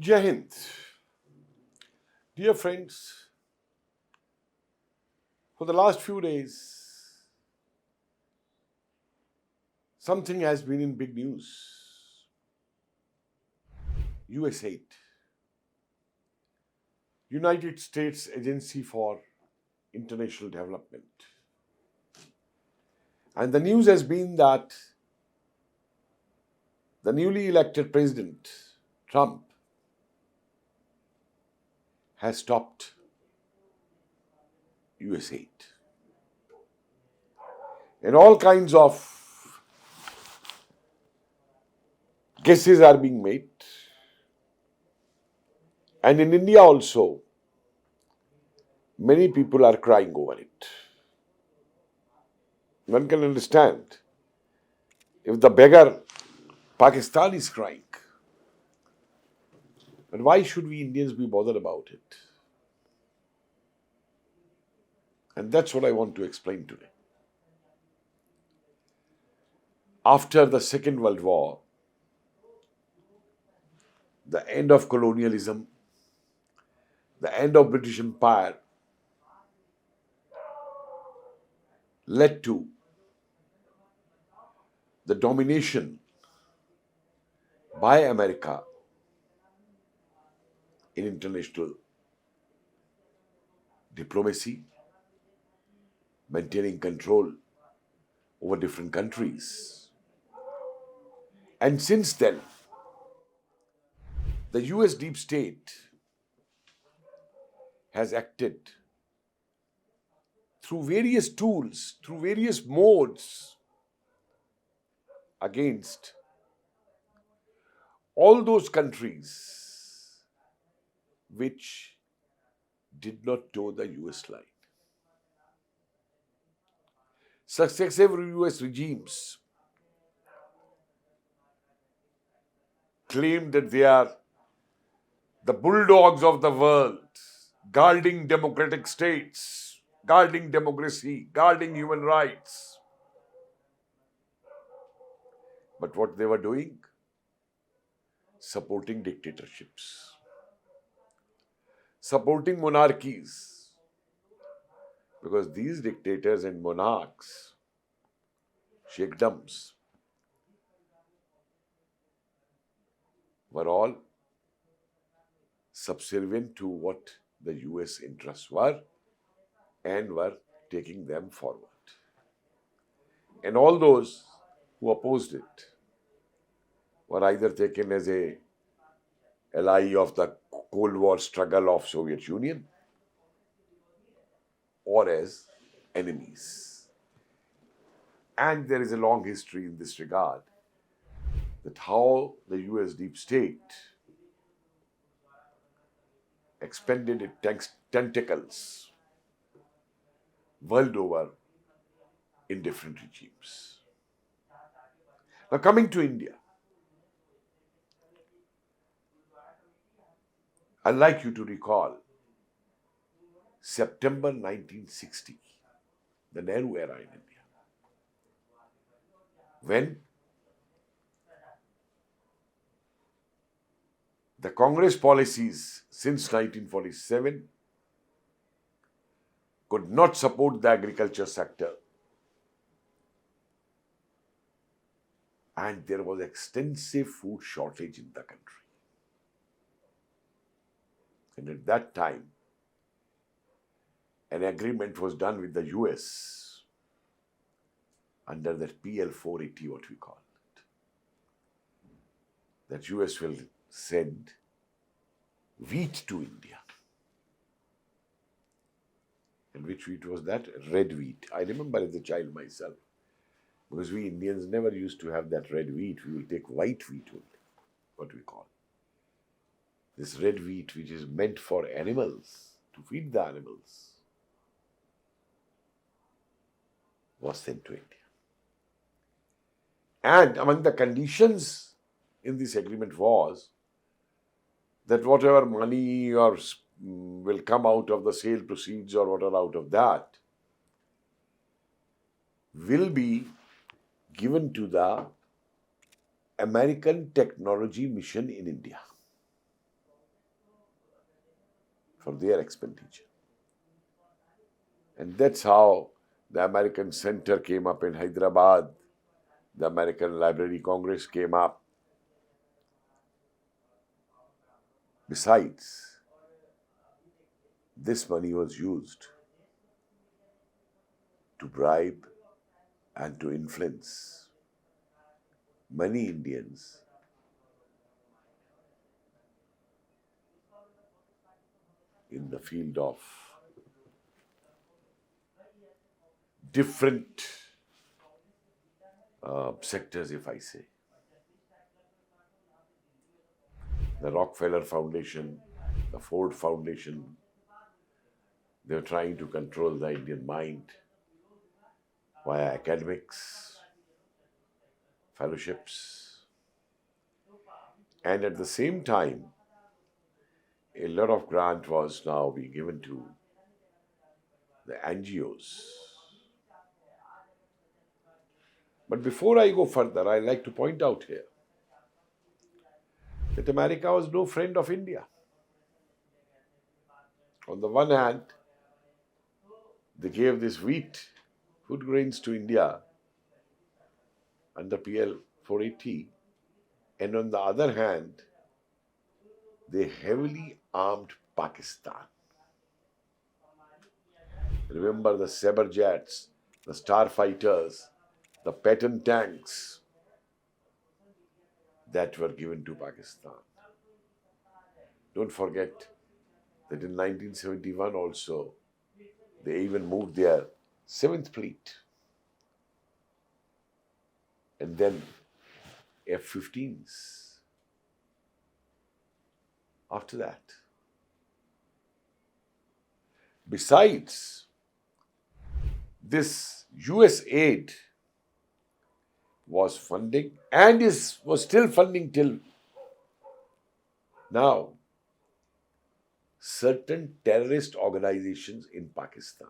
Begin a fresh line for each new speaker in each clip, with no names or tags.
Jai Hind. Dear friends, for the last few days, something has been in big news. USAID, United States Agency for International Development. And the news has been that the newly elected President, Trump, has stopped USAID. And all kinds of guesses are being made. And in India also, many people are crying over it. One can understand if the beggar Pakistan is crying, but why should we Indians be bothered about it? And that's what I want to explain today. After the Second World War, the end of colonialism, the end of British Empire led to the domination by America in international diplomacy, maintaining control over different countries. And since then, the US deep state has acted through various tools, through various modes against all those countries which did not toe the US line. Successive US regimes claim that they are the bulldogs of the world, guarding democratic states, guarding democracy, guarding human rights. But what they were doing? Supporting dictatorships, supporting monarchies, because these dictators and monarchs, sheikdoms, were all subservient to what the US interests were and were taking them forward. And all those who opposed it were either taken as a ally of the Cold War struggle of Soviet Union or as enemies. And there is a long history in this regard that how the US deep state expanded its tentacles world over in different regimes. Now coming to India, I'd like you to recall September 1960, the Nehru era in India, when the Congress policies since 1947 could not support the agriculture sector, and there was extensive food shortage in the country. And at that time, an agreement was done with the US under that PL 480, what we call it, that US will send wheat to India. And which wheat was that? Red wheat. I remember as a child myself, because we Indians never used to have that red wheat. We will take white wheat only, what we call. This red wheat, which is meant for animals, to feed the animals, was sent to India. And among the conditions in this agreement was that whatever money or will come out of the sale proceeds or whatever out of that will be given to the American Technology Mission in India. for their expenditure. And that's how the American Center came up in Hyderabad. The American Library Congress came up. Besides, this money was used to bribe and to influence many Indians in the field of different sectors, if I say. The Rockefeller Foundation, the Ford Foundation, they were trying to control the Indian mind via academics, fellowships, and at the same time, a lot of grant was now being given to the NGOs. But before I go further, I'd like to point out here that America was no friend of India. On the one hand, they gave this wheat, food grains to India under PL 480, and on the other hand, they heavily armed Pakistan. Remember the Sabre jets, the Starfighters, the Patton tanks that were given to Pakistan. Don't forget that in 1971 also, they even moved their 7th Fleet. And then F-15s after that. Besides, this USAID was funding and was still funding till now certain terrorist organizations in Pakistan,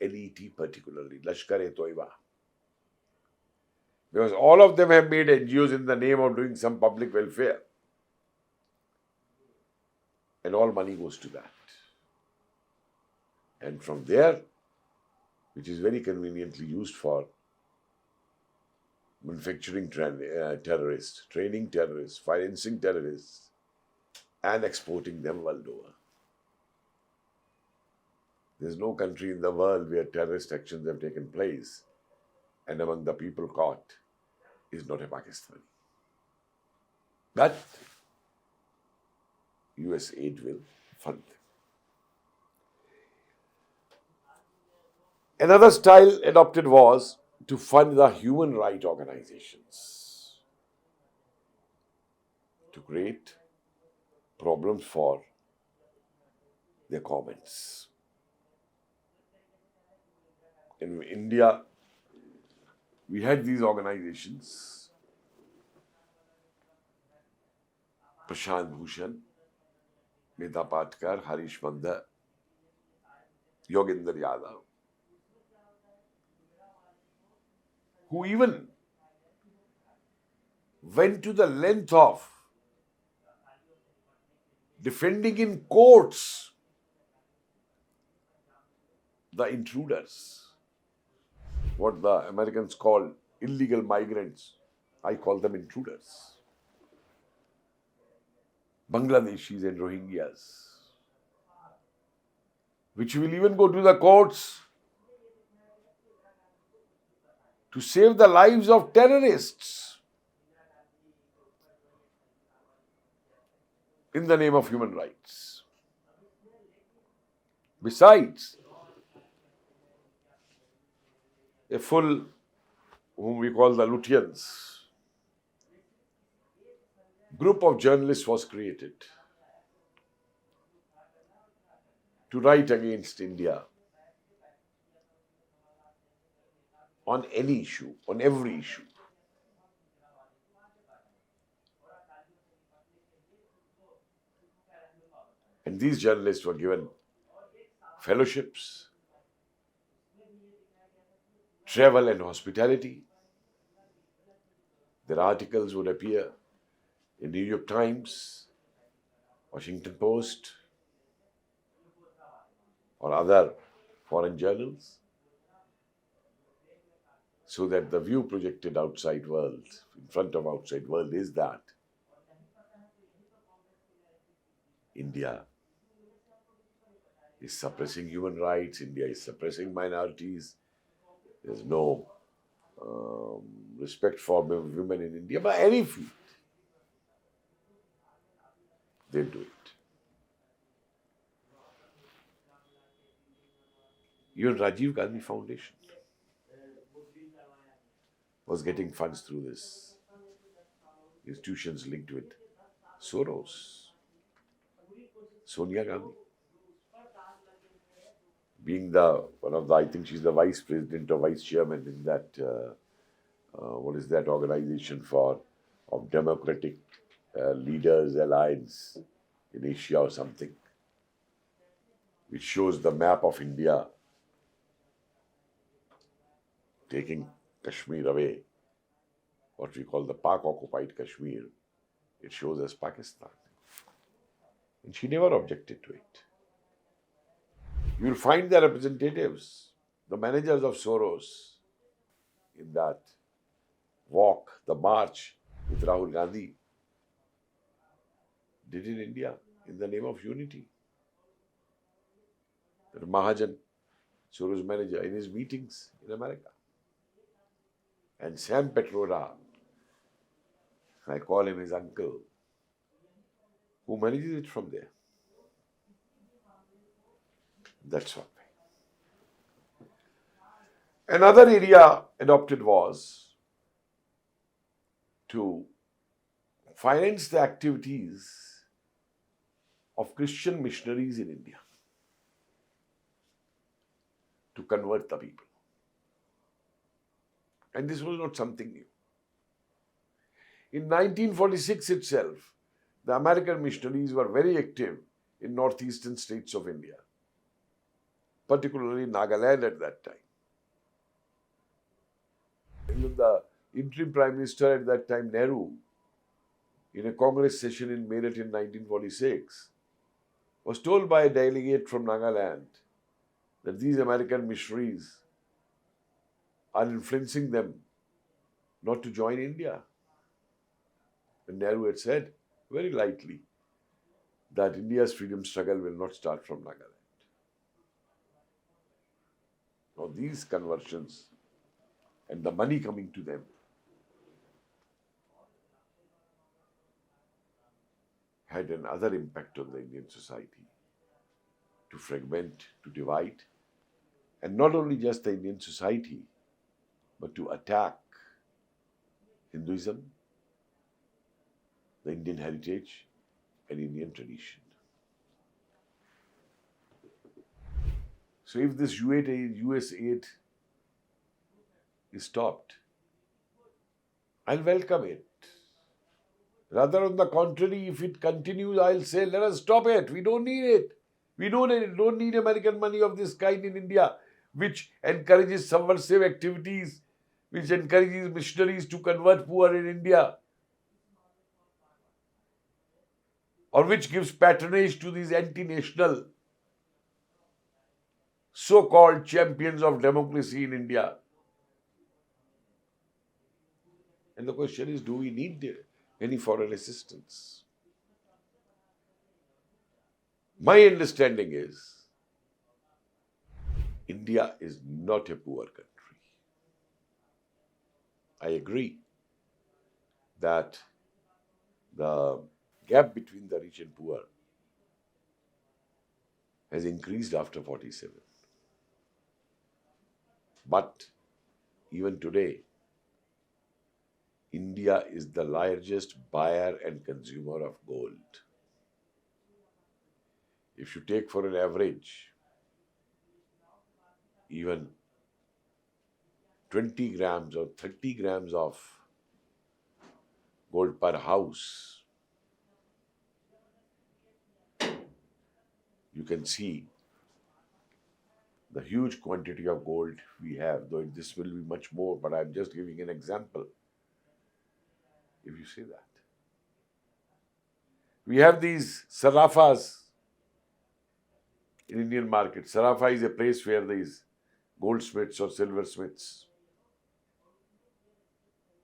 LET particularly, Lashkar-e-Toiba. Because all of them have made NGOs in the name of doing some public welfare. And all money goes to that. And from there, which is very conveniently used for manufacturing terrorists, training terrorists, financing terrorists, and exporting them world over. There's no country in the world where terrorist actions have taken place and among the people caught is not a Pakistani. But USAID will fund them. Another style adopted was to fund the human rights organizations to create problems for their comments. In India, we had these organizations, Prashant Bhushan, Mehta Patkar, Harish Mandar, Yogendra Yadav, who even went to the length of defending in courts the intruders, what the Americans call illegal migrants. I call them intruders. Bangladeshis and Rohingyas, which will even go to the courts to save the lives of terrorists in the name of human rights. Besides, a full, whom we call the Lutyens, group of journalists was created to write against India on any issue, on every issue. And these journalists were given fellowships, travel and hospitality. Their articles would appear in New York Times, Washington Post, or other foreign journals, so that the view projected outside world, in front of outside world, is that India is suppressing human rights, India is suppressing minorities, there's no respect for women in India by any field. They do it. Even Rajiv Gandhi Foundation was getting funds through this. Institutions linked with Soros. Sonia Gandhi, being I think she's the vice president or vice chairman in that, what is that organization of Democratic Leaders Alliance in Asia or something, which shows the map of India taking Kashmir away, what we call the Pak-occupied Kashmir. It shows as Pakistan. And she never objected to it. You will find the representatives, the managers of Soros, in that walk, the march with Rahul Gandhi, did in India in the name of unity. That Mahajan, Soros manager, in his meetings in America. And Sam Petroda, I call him his uncle, who manages it from there. That's one way. Another area adopted was to finance the activities of Christian missionaries in India to convert the people. And this was not something new. In 1946 itself, the American missionaries were very active in northeastern states of India, particularly Nagaland at that time. Even the interim Prime Minister at that time, Nehru, in a Congress session in Meerut in 1946, was told by a delegate from Nagaland that these American missionaries are influencing them not to join India. And Nehru had said very lightly that India's freedom struggle will not start from Nagaland. Now these conversions and the money coming to them had another impact on the Indian society, to fragment, to divide, and not only just the Indian society, but to attack Hinduism, the Indian heritage, and Indian tradition. So if this USAID is stopped, I'll welcome it. Rather, on the contrary, if it continues, I'll say, let us stop it. We don't need it. We don't need American money of this kind in India, which encourages subversive activities, which encourages missionaries to convert poor in India, or which gives patronage to these anti-national so-called champions of democracy in India. And the question is, do we need any foreign assistance? My understanding is, India is not a poor country. I agree that the gap between the rich and poor has increased after 47. But even today, India is the largest buyer and consumer of gold. If you take for an average, even 20 grams or 30 grams of gold per house, you can see the huge quantity of gold we have, though this will be much more, but I'm just giving an example. If you see that, we have these sarafas, in Indian market. Sarafa is a place where these goldsmiths or silversmiths,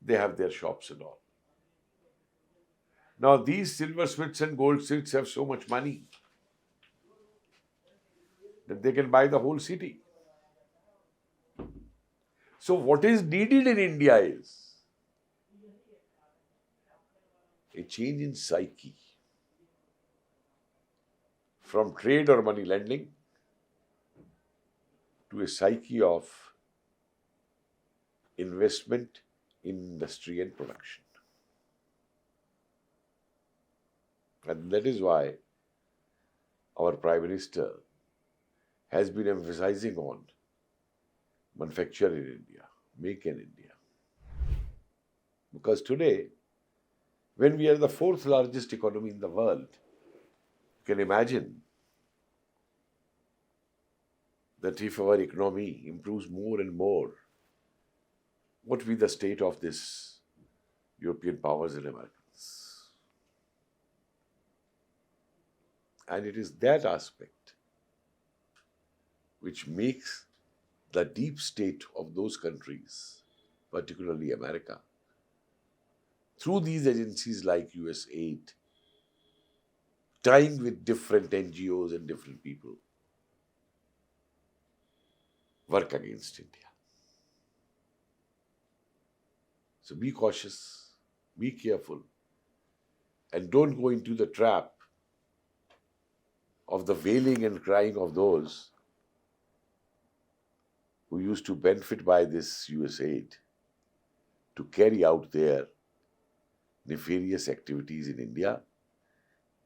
they have their shops and all. Now these silversmiths and goldsmiths have so much money that they can buy the whole city. So what is needed in India is a change in psyche from trade or money lending to a psyche of investment in industry and production. And that is why our Prime Minister has been emphasizing on manufacture in India, make in India. Because today, when we are the fourth largest economy in the world, you can imagine that if our economy improves more and more, what will be the state of this European powers and Americans? And it is that aspect which makes the deep state of those countries, particularly America, through these agencies like USAID, tying with different NGOs and different people, work against India. So be cautious, be careful, and don't go into the trap of the wailing and crying of those who used to benefit by this USAID to carry out their nefarious activities in India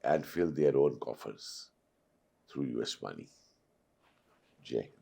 and fill their own coffers through US money. Jai Hind.